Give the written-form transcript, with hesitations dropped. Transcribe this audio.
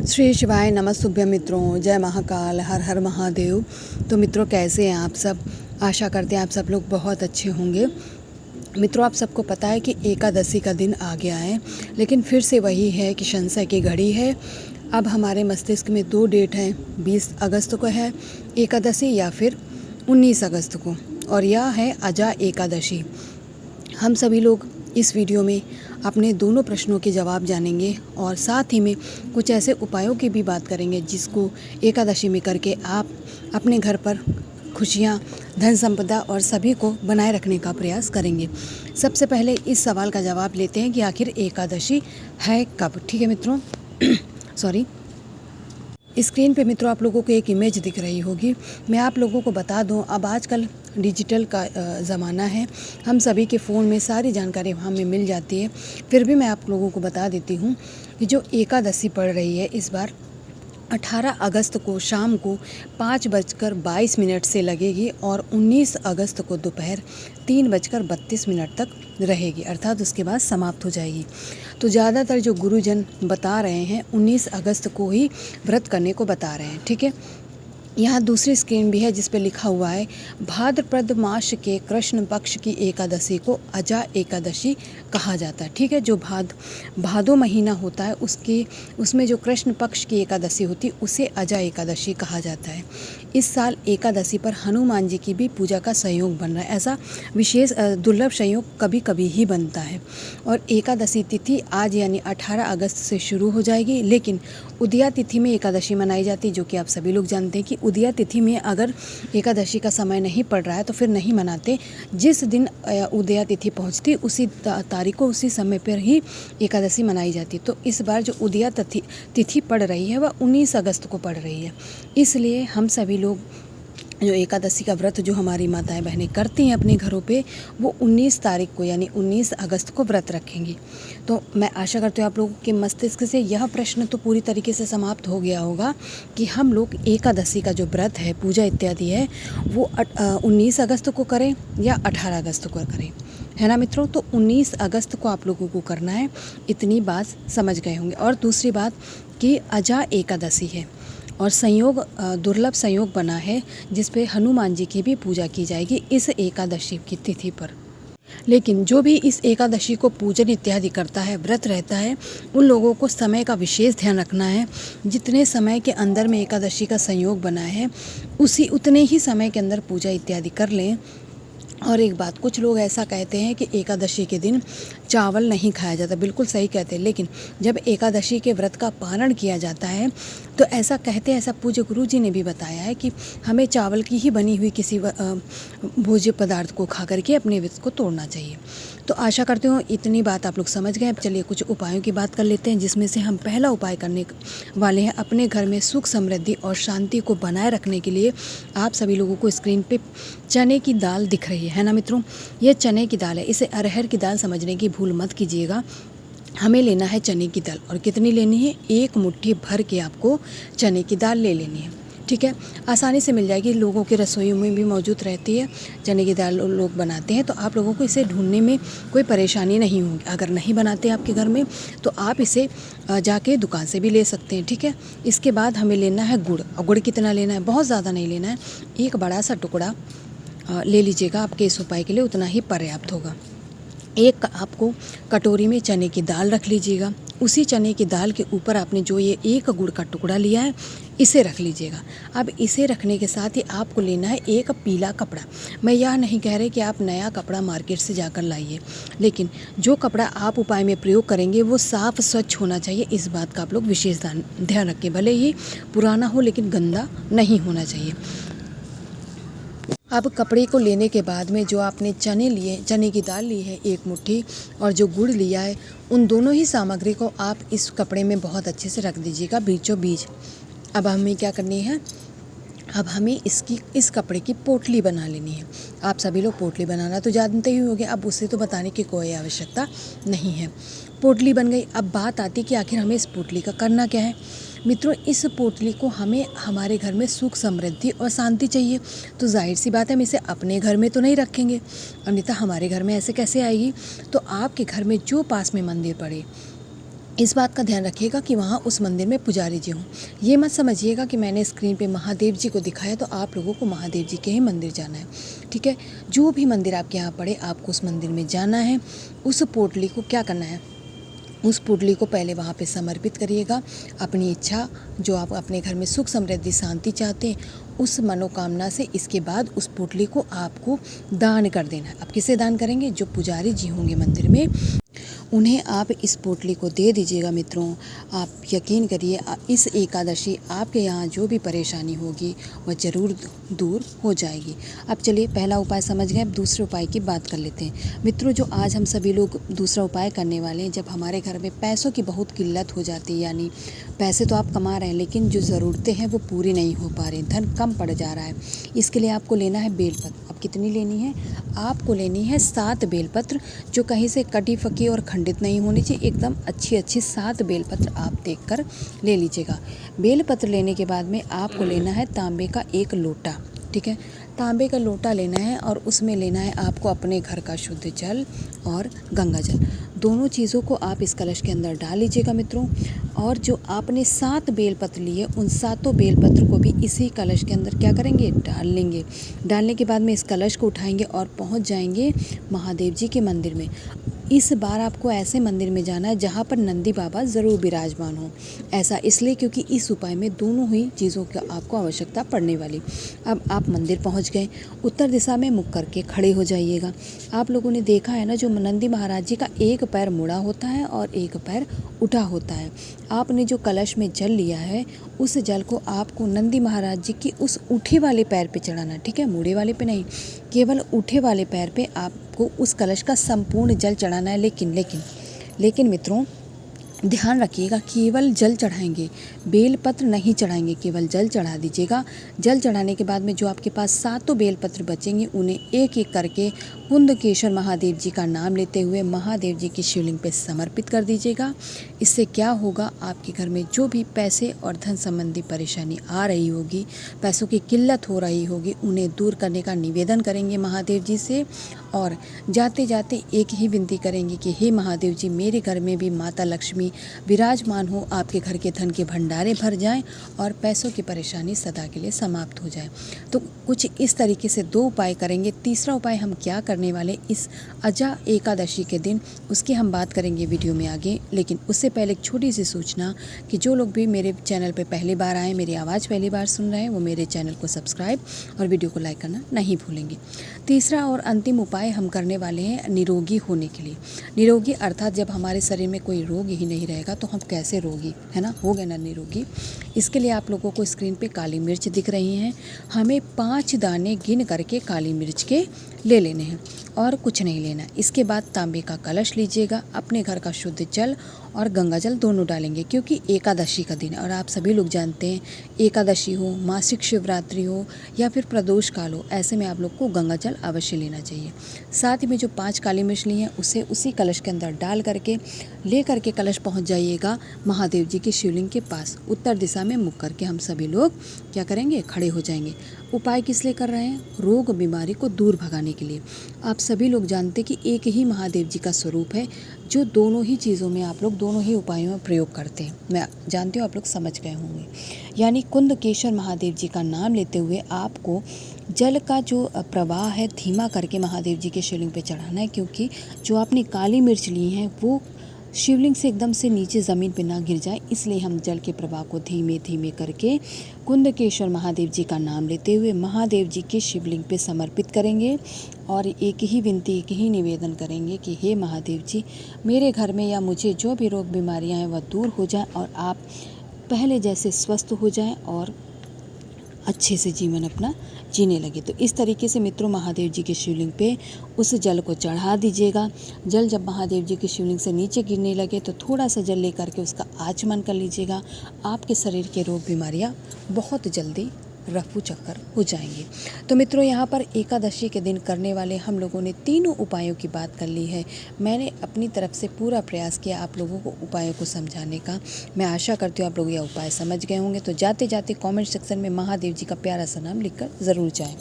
श्री शिवाय नमस्तुभ्य मित्रों, जय महाकाल, हर हर महादेव। तो मित्रों, कैसे हैं आप सब? आशा करते हैं आप सब लोग बहुत अच्छे होंगे। मित्रों, आप सबको पता है कि एकादशी का दिन आ गया है, लेकिन फिर से वही है कि संशय की घड़ी है। अब हमारे मस्तिष्क में दो डेट हैं, 20 अगस्त को है एकादशी या फिर 19 अगस्त को, और यह है अजा एकादशी। हम सभी लोग इस वीडियो में अपने दोनों प्रश्नों के जवाब जानेंगे और साथ ही में कुछ ऐसे उपायों की भी बात करेंगे जिसको एकादशी में करके आप अपने घर पर खुशियाँ, धन संपदा और सभी को बनाए रखने का प्रयास करेंगे। सबसे पहले इस सवाल का जवाब लेते हैं कि आखिर एकादशी है कब। ठीक है मित्रों, सॉरी, स्क्रीन पे मित्रों आप लोगों को एक इमेज दिख रही होगी। मैं आप लोगों को बता दूं, अब आजकल डिजिटल का ज़माना है, हम सभी के फ़ोन में सारी जानकारी हमें मिल जाती है। फिर भी मैं आप लोगों को बता देती हूँ कि जो एकादशी पड़ रही है इस बार 18 अगस्त को शाम को 5:22 से लगेगी और 19 अगस्त को दोपहर 3:32 तक रहेगी, अर्थात उसके बाद समाप्त हो जाएगी। तो ज़्यादातर जो गुरुजन बता रहे हैं 19 अगस्त को ही व्रत करने को बता रहे हैं। ठीक है, यहाँ दूसरी स्क्रीन भी है जिस पे लिखा हुआ है भाद्रपद मास के कृष्ण पक्ष की एकादशी को अजा एकादशी कहा जाता है। ठीक है, जो भादो महीना होता है उसमें जो कृष्ण पक्ष की एकादशी होती है उसे अजा एकादशी कहा जाता है। इस साल एकादशी पर हनुमान जी की भी पूजा का संयोग बन रहा है। ऐसा विशेष दुर्लभ संयोग कभी कभी ही बनता है। और एकादशी तिथि आज यानी 18 अगस्त से शुरू हो जाएगी, लेकिन उदया तिथि में एकादशी मनाई जाती है, जो कि आप सभी लोग जानते हैं कि उदया तिथि में अगर एकादशी का समय नहीं पड़ रहा है तो फिर नहीं मनाते। जिस दिन उदया तिथि पहुंचती उसी तारीख को उसी समय पर ही एकादशी मनाई जाती। तो इस बार जो उदया तिथि पड़ रही है वह 19 अगस्त को पड़ रही है। इसलिए हम सभी लोग जो एकादशी का व्रत जो हमारी माताएं बहनें करती हैं अपने घरों पे, वो 19 तारीख को यानी 19 अगस्त को व्रत रखेंगी। तो मैं आशा करती हूँ आप लोगों के मस्तिष्क से यह प्रश्न तो पूरी तरीके से समाप्त हो गया होगा कि हम लोग एकादशी का जो व्रत है, पूजा इत्यादि है, वो 19 अगस्त को करें या 18 अगस्त को करें, है ना मित्रों। तो 19 अगस्त को आप लोगों को करना है, इतनी बात समझ गए होंगे। और दूसरी बात कि अजा एकादशी है और संयोग दुर्लभ संयोग बना है जिस पे हनुमान जी की भी पूजा की जाएगी इस एकादशी की तिथि पर। लेकिन जो भी इस एकादशी को पूजन इत्यादि करता है, व्रत रहता है, उन लोगों को समय का विशेष ध्यान रखना है। जितने समय के अंदर में एकादशी का संयोग बना है उतने ही समय के अंदर पूजा इत्यादि कर लें। और एक बात, कुछ लोग ऐसा कहते हैं कि एकादशी के दिन चावल नहीं खाया जाता, बिल्कुल सही कहते हैं, लेकिन जब एकादशी के व्रत का पारण किया जाता है तो ऐसा कहते हैं, ऐसा पूज्य गुरु जी ने भी बताया है कि हमें चावल की ही बनी हुई किसी भोज्य पदार्थ को खा करके अपने व्रत को तोड़ना चाहिए। तो आशा करती हूँ इतनी बात आप लोग समझ गए। अब चलिए कुछ उपायों की बात कर लेते हैं, जिसमें से हम पहला उपाय करने वाले हैं अपने घर में सुख समृद्धि और शांति को बनाए रखने के लिए। आप सभी लोगों को स्क्रीन पे चने की दाल दिख रही है ना मित्रों, ये चने की दाल है, इसे अरहर की दाल समझने की भूल मत कीजिएगा। हमें लेना है चने की दाल, और कितनी लेनी है, 1 मुट्ठी भर के आपको चने की दाल ले लेनी है। ठीक है, आसानी से मिल जाएगी, लोगों के रसोइयों में भी मौजूद रहती है। चने की दाल लोग बनाते हैं, तो आप लोगों को इसे ढूंढने में कोई परेशानी नहीं होगी। अगर नहीं बनाते आपके घर में तो आप इसे जाके दुकान से भी ले सकते हैं। ठीक है, इसके बाद हमें लेना है गुड़। और गुड़ कितना लेना है, बहुत ज़्यादा नहीं लेना है, एक बड़ा सा टुकड़ा ले लीजिएगा, आपके इस उपाय के लिए उतना ही पर्याप्त होगा। एक आपको कटोरी में चने की दाल रख लीजिएगा, उसी चने की दाल के ऊपर आपने जो ये एक गुड़ का टुकड़ा लिया है इसे रख लीजिएगा। अब इसे रखने के साथ ही आपको लेना है एक पीला कपड़ा। मैं यह नहीं कह रही कि आप नया कपड़ा मार्केट से जाकर लाइए, लेकिन जो कपड़ा आप उपाय में प्रयोग करेंगे वो साफ़ स्वच्छ होना चाहिए। इस बात का आप लोग विशेष ध्यान रखें, भले ही पुराना हो लेकिन गंदा नहीं होना चाहिए। अब कपड़े को लेने के बाद में जो आपने चने की दाल ली है 1 मुट्ठी, और जो गुड़ लिया है, उन दोनों ही सामग्री को आप इस कपड़े में बहुत अच्छे से रख दीजिएगा बीचों बीच। अब हमें क्या करनी है, अब हमें इस कपड़े की पोटली बना लेनी है। आप सभी लोग पोटली बनाना तो जानते ही होंगे, अब उससे तो बताने की कोई आवश्यकता नहीं है। पोटली बन गई। अब बात आती है कि आखिर हमें इस पोटली का करना क्या है। मित्रों, इस पोटली को हमें हमारे घर में सुख समृद्धि और शांति चाहिए, तो जाहिर सी बात है हम इसे अपने घर में तो नहीं रखेंगे, अन्यथा हमारे घर में ऐसे कैसे आएगी। तो आपके घर में जो पास में मंदिर पड़े इस बात का ध्यान रखिएगा कि वहाँ उस मंदिर में पुजारी जी हों। ये मत समझिएगा कि मैंने स्क्रीन पे महादेव जी को दिखाया तो आप लोगों को महादेव जी के ही मंदिर जाना है, ठीक है। जो भी मंदिर आपके यहाँ पड़े आपको उस मंदिर में जाना है। उस पोटली को क्या करना है, उस पुडली को पहले वहाँ पे समर्पित करिएगा। अपनी इच्छा जो आप अपने घर में सुख समृद्धि शांति चाहते हैं उस मनोकामना से इसके बाद उस पुडली को आपको दान कर देना है। अब किसे दान करेंगे, जो पुजारी जी होंगे मंदिर में उन्हें आप इस पोटली को दे दीजिएगा। मित्रों आप यकीन करिए इस एकादशी आपके यहाँ जो भी परेशानी होगी वह ज़रूर दूर हो जाएगी। अब चलिए पहला उपाय समझ गए, अब दूसरे उपाय की बात कर लेते हैं। मित्रों जो आज हम सभी लोग दूसरा उपाय करने वाले हैं, जब हमारे घर में पैसों की बहुत किल्लत हो जाती है, यानी पैसे तो आप कमा रहे हैं लेकिन जो ज़रूरतें हैं वो पूरी नहीं हो पा रही, धन कम पड़ जा रहा है, इसके लिए आपको लेना है बेलपत्र। अब कितनी लेनी है, आपको लेनी है 7 बेलपत्र, जो कहीं से कटी फकी और खंडित नहीं होनी चाहिए, एकदम अच्छी अच्छी 7 बेलपत्र आप देखकर ले लीजिएगा। बेलपत्र लेने के बाद में आपको लेना है तांबे का 1 लोटा, ठीक है। तांबे का लोटा लेना है और उसमें लेना है आपको अपने घर का शुद्ध जल और गंगा जल, दोनों चीज़ों को आप इस कलश के अंदर डाल लीजिएगा मित्रों। और जो आपने 7 बेलपत्र लिए उन 7 बेलपत्र को भी इसी कलश के अंदर क्या करेंगे, डाल लेंगे। डालने के बाद में इस कलश को उठाएंगे और पहुंच जाएंगे महादेव जी के मंदिर में। इस बार आपको ऐसे मंदिर में जाना है जहाँ पर नंदी बाबा ज़रूर विराजमान हो। ऐसा इसलिए क्योंकि इस उपाय में दोनों ही चीज़ों की आपको आवश्यकता पड़ने वाली। अब आप मंदिर पहुँच गए, उत्तर दिशा में मुख करके खड़े हो जाइएगा। आप लोगों ने देखा है ना, जो नंदी महाराज जी का एक पैर मुड़ा होता है और एक पैर उठा होता है। आपने जो कलश में जल लिया है उस जल को आपको नंदी महाराज जी की उस उठे वाले पैर पे चढ़ाना, ठीक है, मुड़े वाले पे नहीं, केवल उठे वाले पैर पे आपको उस कलश का संपूर्ण जल चढ़ाना है। लेकिन मित्रों ध्यान रखिएगा, केवल जल चढ़ाएंगे, बेलपत्र नहीं चढ़ाएंगे, केवल जल चढ़ा दीजिएगा। जल चढ़ाने के बाद में जो आपके पास 7 बेलपत्र बचेंगे उन्हें एक एक करके कुंदकेश्वर महादेव जी का नाम लेते हुए महादेव जी की शिवलिंग पे समर्पित कर दीजिएगा। इससे क्या होगा, आपके घर में जो भी पैसे और धन संबंधी परेशानी आ रही होगी, पैसों की किल्लत हो रही होगी, उन्हें दूर करने का निवेदन करेंगे महादेव जी से। और जाते जाते एक ही विनती करेंगे कि हे महादेव जी, मेरे घर में भी माता लक्ष्मी विराजमान हो, आपके घर के धन के भंडारे भर जाएं और पैसों की परेशानी सदा के लिए समाप्त हो जाए। तो कुछ इस तरीके से 2 उपाय करेंगे। तीसरा उपाय हम क्या करने वाले इस अजा एकादशी के दिन, उसकी हम बात करेंगे वीडियो में आगे। लेकिन उससे पहले एक छोटी सी सूचना कि जो लोग भी मेरे चैनल पर पहली बार आए, मेरी आवाज़ पहली बार सुन रहे हैं, वो मेरे चैनल को सब्सक्राइब और वीडियो को लाइक करना नहीं भूलेंगे। तीसरा और अंतिम उपाय हम करने वाले हैं निरोगी होने के लिए। निरोगी अर्थात जब हमारे शरीर में कोई रोग ही नहीं रहेगा तो हम कैसे रोगी, है ना, हो गए ना निरोगी। इसके लिए आप लोगों को स्क्रीन पे काली मिर्च दिख रही हैं, हमें 5 दाने गिन करके काली मिर्च के ले लेने हैं और कुछ नहीं लेना। इसके बाद तांबे का कलश लीजिएगा, अपने घर का शुद्ध जल और गंगा जल दोनों डालेंगे, क्योंकि एकादशी का दिन है और आप सभी लोग जानते हैं एकादशी हो, मासिक शिवरात्रि हो या फिर प्रदोष काल हो, ऐसे में आप लोग को गंगा जल अवश्य लेना चाहिए। साथ ही में जो 5 काली मिर्च ली हैं उसे उसी कलश के अंदर डाल करके ले करके कलश पहुंच जाइएगा महादेव जी की शिवलिंग के पास। उत्तर दिशा में मुख करके हम सभी लोग क्या करेंगे, खड़े हो जाएंगे। उपाय किस लिए कर रहे हैं, रोग बीमारी को दूर भगाने के लिए। आप सभी लोग जानते कि एक ही महादेव जी का स्वरूप है जो दोनों ही चीज़ों में आप लोग दोनों ही उपायों में प्रयोग करते हैं। मैं जानती हूँ आप लोग समझ गए होंगे। यानी कुंदकेश्वर महादेव जी का नाम लेते हुए आपको जल का जो प्रवाह है धीमा करके महादेव जी के शिवलिंग पे चढ़ाना है, क्योंकि जो आपने काली मिर्च ली हैं वो शिवलिंग से एकदम से नीचे ज़मीन पे ना गिर जाए, इसलिए हम जल के प्रवाह को धीमे धीमे करके कुंदकेश्वर महादेव जी का नाम लेते हुए महादेव जी के शिवलिंग पे समर्पित करेंगे और एक ही विनती, एक ही निवेदन करेंगे कि हे महादेव जी, मेरे घर में या मुझे जो भी रोग बीमारियां हैं वह दूर हो जाएं और आप पहले जैसे स्वस्थ हो जाएं और अच्छे से जीवन अपना जीने लगे। तो इस तरीके से मित्रों महादेव जी के शिवलिंग पे उस जल को चढ़ा दीजिएगा। जल जब महादेव जी के शिवलिंग से नीचे गिरने लगे तो थोड़ा सा जल लेकर के उसका आचमन कर लीजिएगा। आपके शरीर के रोग बीमारियां बहुत जल्दी रफू चक्कर हो जाएंगे। तो मित्रों यहाँ पर एकादशी के दिन करने वाले हम लोगों ने तीनों उपायों की बात कर ली है। मैंने अपनी तरफ से पूरा प्रयास किया आप लोगों को उपायों को समझाने का। मैं आशा करती हूँ आप लोग यह उपाय समझ गए होंगे। तो जाते जाते कमेंट सेक्शन में महादेव जी का प्यारा सा नाम लिखकर ज़रूर जाएं।